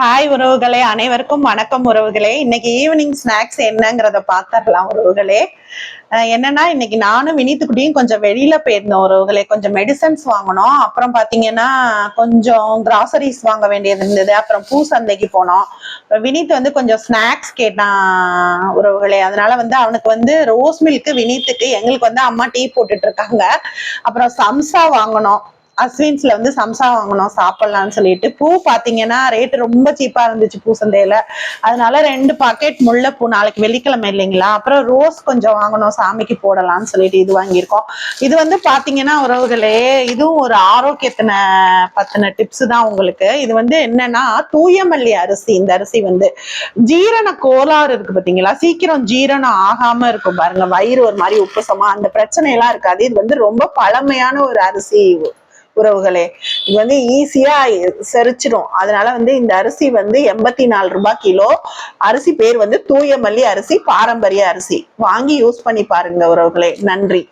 Hi உறவுகளே, அனைவருக்கும் வணக்கம் உறவுகளே. இன்னைக்கு ஈவினிங் ஸ்நாக்ஸ் என்னங்கிறத பாத்திரலாம் உறவுகளே. என்னன்னா இன்னைக்கு நானும் வினித்துக்குட்டியும் கொஞ்சம் வெளியில போயிருந்தோம் உறவுகளே. கொஞ்சம் மெடிசன்ஸ் வாங்கணும், அப்புறம் பாத்தீங்கன்னா கொஞ்சம் கிராசரிஸ் வாங்க வேண்டியது இருந்தது, அப்புறம் பூ சந்தைக்கு போனோம். வினித் வந்து கொஞ்சம் ஸ்நாக்ஸ் கேட்டான் உறவுகளே. அதனால வந்து அவனுக்கு வந்து ரோஸ் மில்க், வினித்துக்கு எங்களுக்கு வந்து அம்மா டீ போட்டுட்டு இருக்காங்க. அப்புறம் சம்சா வாங்கணும், அஸ்வின்ஸ்ல வந்து சம்சா வாங்கணும் சாப்பிடலாம்னு சொல்லிட்டு. பூ பாத்தீங்கன்னா ரேட் ரொம்ப சீப்பா இருந்துச்சு பூ சந்தையில. அதனால 2 பாக்கெட் முல்லைப்பூ, நாளைக்கு வெள்ளிக்கிழமை இல்லைங்களா, அப்புறம் ரோஸ் கொஞ்சம் வாங்கணும் சாமிக்கு போடலாம்னு சொல்லிட்டு இது வாங்கியிருக்கோம். இது வந்து பாத்தீங்கன்னா உறவுகளே, இதுவும் ஒரு ஆரோக்கியத்தின பத்தின டிப்ஸ் தான் உங்களுக்கு. இது வந்து என்னன்னா தூயமல்லி அரிசி. இந்த அரிசி வந்து ஜீரண கோளாறு இருக்கு பாத்தீங்களா, சீக்கிரம் ஜீரணம் ஆகாம இருக்கும் பாருங்க, வயிறு ஒரு மாதிரி உப்புசமா, அந்த பிரச்சனை எல்லாம் இருக்காது. இது வந்து ரொம்ப பழமையான ஒரு அரிசி உறவுகளே. இது வந்து ஈஸியா செரிச்சிடும். அதனால வந்து இந்த அரிசி வந்து 84 ரூபாய் கிலோ. அரிசி பேர் வந்து தூயமல்லி அரிசி, பாரம்பரிய அரிசி. வாங்கி யூஸ் பண்ணி பாருங்க உறவுகளே. நன்றி.